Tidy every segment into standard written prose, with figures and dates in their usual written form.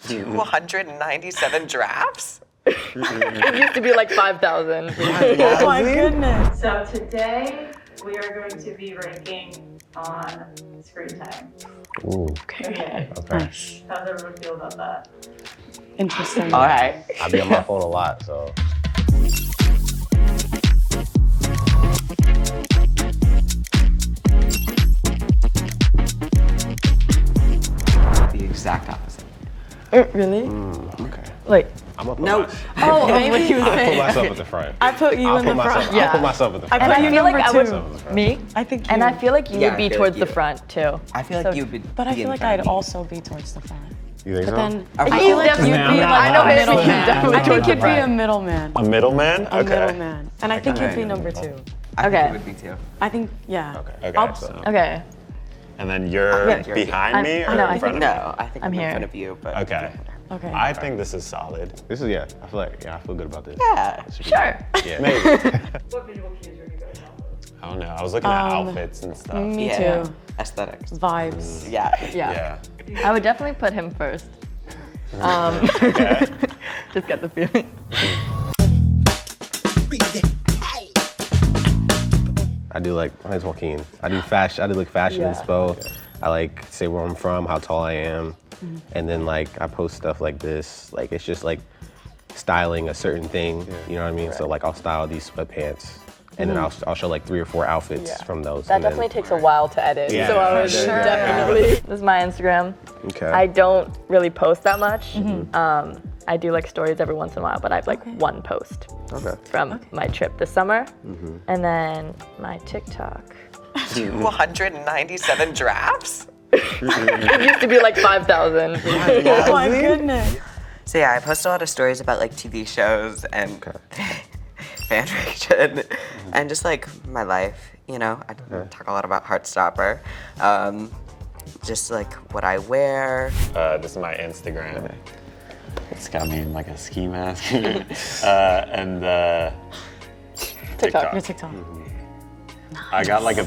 297 drafts? It used to be like 5,000. Oh my goodness. So today we are going to be ranking on screen time. Ooh. Okay. Okay. Nice. How does everyone feel about that? Interesting. All right. I be on my phone a lot, so. The exact opposite. Really? Okay. Like, I'm gonna put No. Oh, maybe he was I put saying. myself at the front. I put you in the front. I'll put myself at the front. I and put I you feel like number I two. would, me? I think you. And I feel like you Yeah, would I be feel towards like the you. front too. I feel So- like you would be. But I in feel like front I'd of me. also be towards the front. You think But so? then Okay. I feel like definitely- you'd be I'm like I know a him, middleman. definitely I think towards you'd the be a front. middleman. A middleman? A middleman. And I think you'd be number two. I think Okay. it would be too. I think, yeah. Okay. I'll- So. Okay. And then you're Yeah, you're behind me or I know, in I front think- of me? No, I think I'm I'm in here. front of you, but. Okay. Okay. I think this is solid. This is, I feel like, I feel good about this. Yeah. This should be Sure. good. Yeah. Maybe. What visual cues are you going off of? I don't know. I was looking at outfits and stuff. Me Yeah. too. Aesthetics. Vibes. Yeah. Yeah. Yeah. I would definitely put him first. Okay. Just get the feeling. I do like, my name's Joaquin. I do fashion, I do like fashion Yeah. inspo. I like say where I'm from, how tall I am. And then like I post stuff like this. Like it's just like styling a certain thing, you know what I mean? So like I'll style these sweatpants and then I'll show like 3 or 4 outfits from those. That and then- definitely takes a while to edit. Yeah. So I would Sure. definitely. This is my Instagram. Okay. I don't really post that much. I do like stories every once in a while, but I have like one post Okay. from my trip this summer. And then my TikTok. 297 drafts? It used to be like 5,000. Oh my goodness. So yeah, I post a lot of stories about like TV shows and fan fiction and just like my life, you know. I talk a lot about Heartstopper. Just like what I wear. This is my Instagram. It's got me in like a ski mask. And TikTok. Your TikTok. I got like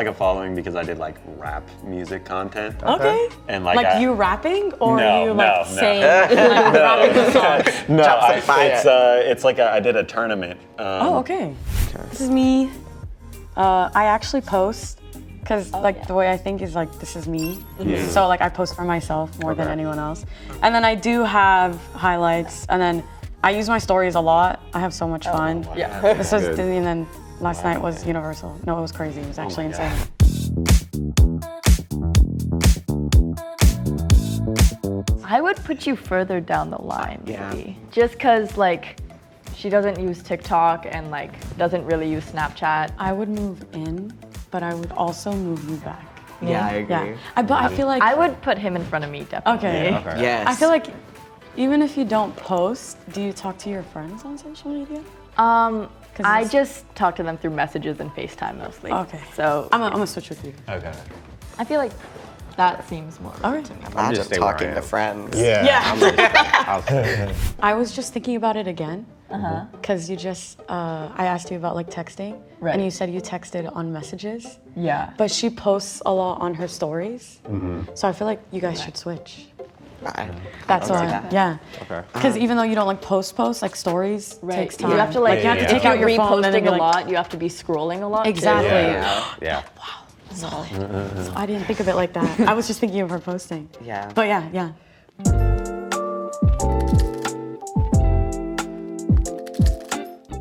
a following because I did like rap music content. Okay. And Like you rapping or No, you like no. saying like rapping the song? No, some fire. it's like I did a tournament. Oh, okay. This is me. I actually post because like the way I think is like this is me. So like I post for myself more than anyone else. And then I do have highlights and then I use my stories a lot. I have so much fun. Yeah. This was Disney and then last night was Universal. No, it was crazy. It was actually insane. I would put you further down the line, Yeah. maybe. Just cause like she doesn't use TikTok and like doesn't really use Snapchat. I would move in, but I would also move you back. Yeah, I agree. Yeah. But I feel like I would put him in front of me, definitely. okay. Yes. I feel like even if you don't post, do you talk to your friends on social media? I it's- just talk to them through messages and FaceTime mostly. Okay. So I'm gonna switch with you. Okay. I feel like that seems more All right right. to me. Imagine just stay where I talking to am. friends. Yeah. I was just thinking about it again. Because you just, I asked you about like texting. Right. And you said you texted on messages. Yeah. But she posts a lot on her stories. So I feel like you guys should switch. That's don't see why. that. Yeah. Okay. Because even though you don't like post, like stories takes time. You have to like, you have to Yeah. take out your phone and then reposting be a like, lot. You have to be scrolling a lot. too. Exactly. Yeah. So I didn't think of it like that. I was just thinking of her posting. Yeah. But yeah.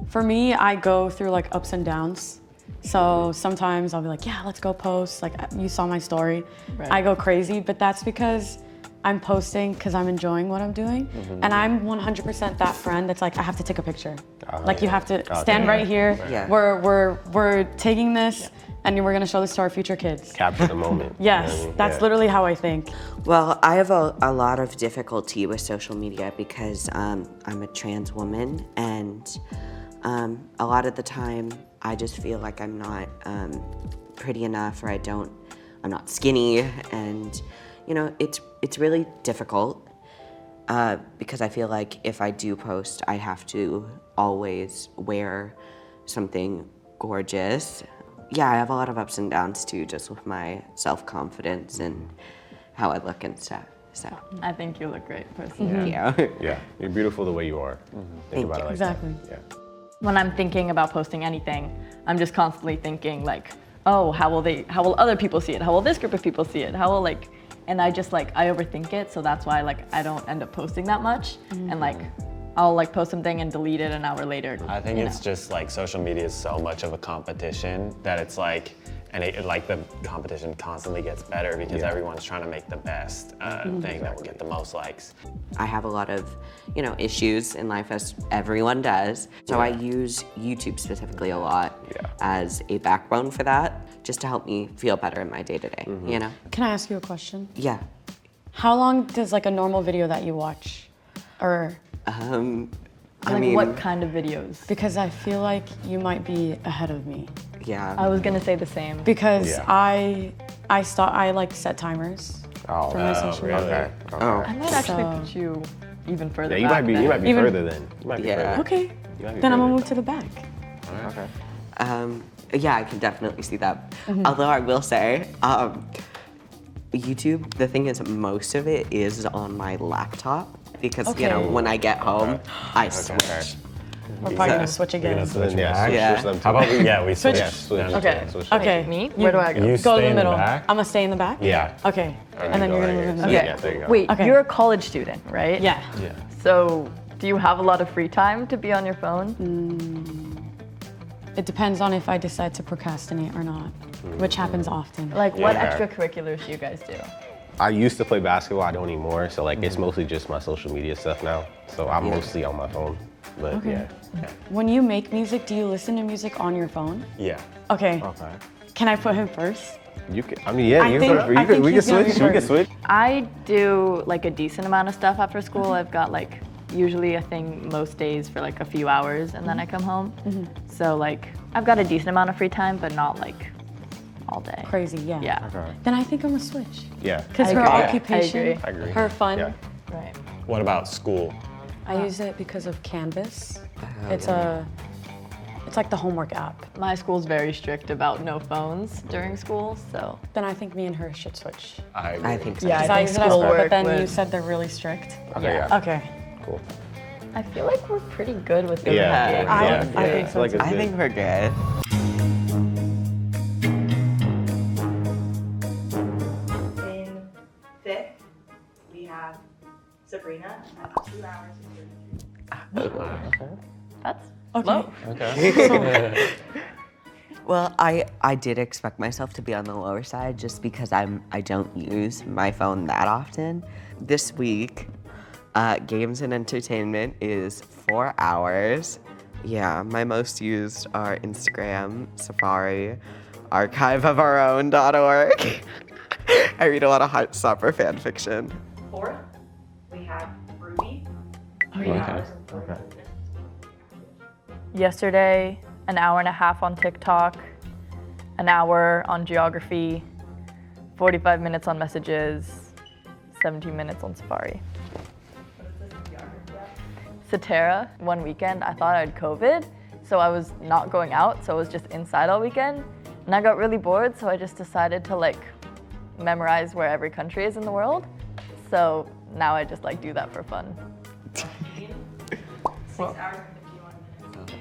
For me, I go through like ups and downs. So sometimes I'll be like, yeah, let's go post. Like you saw my story. Right. I go crazy, but that's because I'm posting because I'm enjoying what I'm doing. And I'm 100% that friend that's like, I have to take a picture. Like you have to stand right here. Yeah. We're taking this and we're gonna show this to our future kids. Capture the moment. Yes, You know what I mean? that's literally how I think. Well, I have a lot of difficulty with social media because I'm a trans woman, and a lot of the time I just feel like I'm not pretty enough, or I'm not skinny, and you know, it's really difficult because I feel like if I do post, I have to always wear something gorgeous. Yeah, I have a lot of ups and downs too, just with my self-confidence and how I look and stuff. So I think you look great personally. thank you. Yeah, you're beautiful the way you are. Think about it like Exactly. that. Yeah. When I'm thinking about posting anything, I'm just constantly thinking like, oh, how will other people see it? How will this group of people see it? How will and I just I overthink it, so that's why I don't end up posting that much. And I'll post something and delete it an hour later. I think it's just social media is so much of a competition that it's and the competition constantly gets better because everyone's trying to make the best thing that will get the most likes. I have a lot of, issues in life, as everyone does. So I use YouTube specifically a lot as a backbone for that, just to help me feel better in my day-to-day, Can I ask you a question? Yeah. How long does a normal video that you watch, or? I mean, what kind of videos? Because I feel like you might be ahead of me. yeah. I was gonna say the same. Because I set timers for my social media. Okay. I might actually So- put you even further Yeah, back you then. might be Even- further then. You might be Yeah. further. Okay, You might be then I'm gonna further. move to the back. Okay. Yeah, I can definitely see that. Although I will say, YouTube, the thing is, most of it is on my laptop because, Okay. when I get home, I switch. We're probably gonna switch again. So then, back? Yeah. switch them How about we switch? Yeah, switch. Okay. Switch. Okay, me? Where do I go? You Go to stay the in middle. the back? I'm gonna stay in the back? Yeah. Okay, and then go you're gonna right move in the here. middle. Yeah, there you go. Wait, Okay. you're a college student, right? Yeah. Yeah. So, do you have a lot of free time to be on your phone? It depends on if I decide to procrastinate or not, which happens often. What Yeah. extracurriculars do you guys do? I used to play basketball. I don't anymore. So it's mostly just my social media stuff now. So I'm mostly on my phone. But Okay. When you make music, do you listen to music on your phone? Yeah. Okay. Okay. Can I put him first? You can. I mean, yeah. I You think- can, I think we can he's gonna be switch. We can first. switch. I do a decent amount of stuff after school. I've got usually a thing most days for a few hours and then I come home. So I've got a decent amount of free time, but not all day. Crazy, yeah. Yeah. Then I think I'm gonna switch. Yeah. Because I her agree. occupation, I agree. her fun, Yeah. Right. What about school? I use it because of Canvas. It's like the homework app. My school's very strict about no phones during school, so. Then I think me and her should switch. I think so. Yeah, Because I I think use it as well, schoolwork but then you would- said they're really strict. Okay. Yeah. Okay. Cool. I feel like we're pretty good with doing Yeah. that. I think so it's I good. think we're good. In fifth, we have Sabrina at 2 hours and 33 minutes. That's Okay. low. Okay. Well, I did expect myself to be on the lower side just because I don't use my phone that often. This week, games and entertainment is 4 hours. Yeah, my most used are Instagram, Safari, archiveofourown.org. I read a lot of Heartstopper fan fiction. Fourth, we have Ruby, 3 hours and 40 minutes. Yesterday, an hour and a half on TikTok, an hour on geography, 45 minutes on messages, 17 minutes on Safari. Satara, one weekend, I thought I had COVID, so I was not going out, so I was just inside all weekend. And I got really bored, so I just decided to memorize where every country is in the world. So now I just do that for fun. 6 hours and 51 minutes.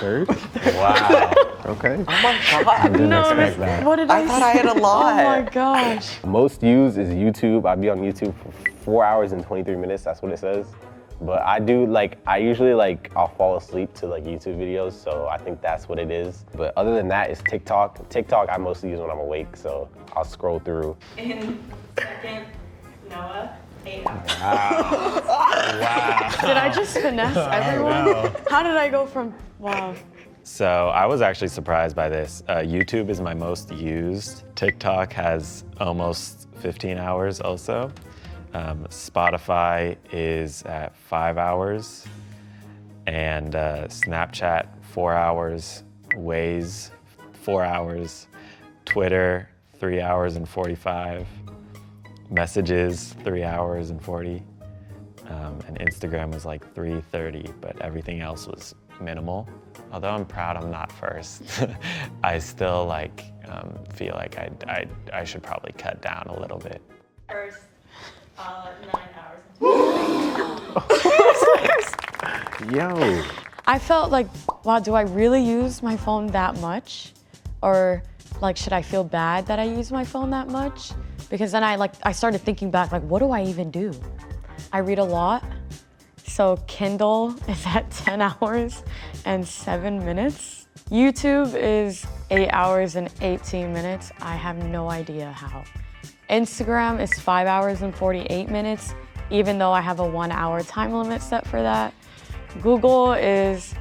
Third. Wow. Okay. Oh my god. No, expect that. what did I thought I had a lot. Oh my gosh. Most used is YouTube. I'll be on YouTube for 4 hours and 23 minutes. That's what it says. But I do I usually I'll fall asleep to YouTube videos, so I think that's what it is. But other than that, it's TikTok. TikTok I mostly use when I'm awake, so I'll scroll through. In second, Noah, 8 hours. Did I just finesse everyone? How did I go from, wow. So I was actually surprised by this. YouTube is my most used. TikTok has almost 15 hours also. Spotify is at 5 hours. And Snapchat, 4 hours. Waze, 4 hours. Twitter, 3 hours and 45. Messages, 3 hours and 40. And Instagram was 3:30, but everything else was minimal. Although I'm proud I'm not first, I still feel like I should probably cut down a little bit. First, 9 hours. Yo. I felt like, wow, do I really use my phone that much? Or like, should I feel bad that I use my phone that much? Because then I started thinking back, like, what do I even do? I read a lot. So Kindle is at 10 hours and 7 minutes. YouTube is 8 hours and 18 minutes. I have no idea how. Instagram is 5 hours and 48 minutes, even though I have a 1 hour time limit set for that. Google is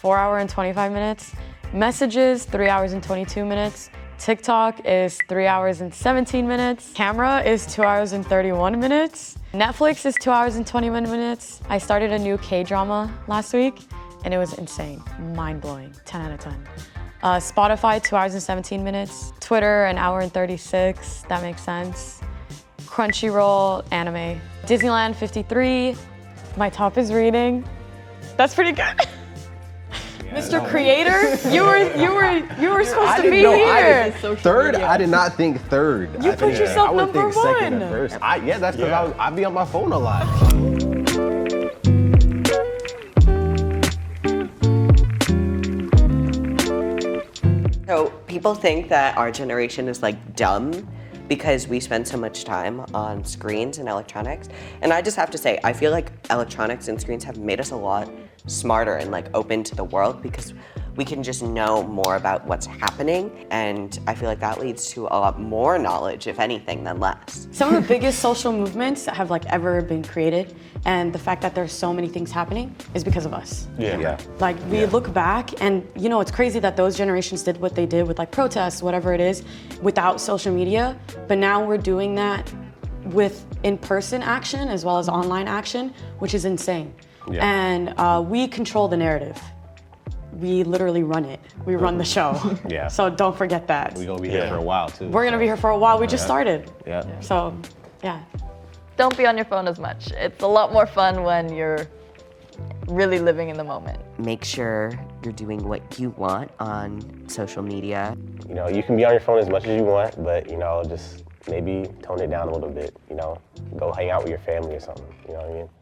4 hours and 25 minutes. Messages, 3 hours and 22 minutes. TikTok is 3 hours and 17 minutes. Camera is 2 hours and 31 minutes. Netflix is 2 hours and 21 minutes. I started a new K-drama last week and it was insane, mind-blowing, 10 out of 10. Spotify, 2 hours and 17 minutes. Twitter, 1 hour and 36, that makes sense. Crunchyroll, anime. Disneyland, 53. My top is reading. That's pretty good. Mr. Creator, you were supposed to be here. Third, I did not think third. You put yourself I would number think second one. and first. Yeah, that's because I be on my phone a lot. So people think that our generation is like dumb because we spend so much time on screens and electronics. And I just have to say, I feel like electronics and screens have made us a lot smarter and like open to the world because we can just know more about what's happening. And I feel like that leads to a lot more knowledge, if anything, than less. Some of the biggest social movements that have like ever been created, and the fact that there's so many things happening is because of us. Yeah. Like we look back and you know, it's crazy that those generations did what they did with like protests, whatever it is, without social media. But now we're doing that with in-person action as well as online action, which is insane. Yeah. And we control the narrative. We literally run it. We run the show. Yeah. So don't forget that. We're gonna be here for a while too. We're gonna be here for a while. We just started. Yeah. So, yeah. Don't be on your phone as much. It's a lot more fun when you're really living in the moment. Make sure you're doing what you want on social media. You know, you can be on your phone as much as you want, but you know, just maybe tone it down a little bit. You know, go hang out with your family or something. You know what I mean?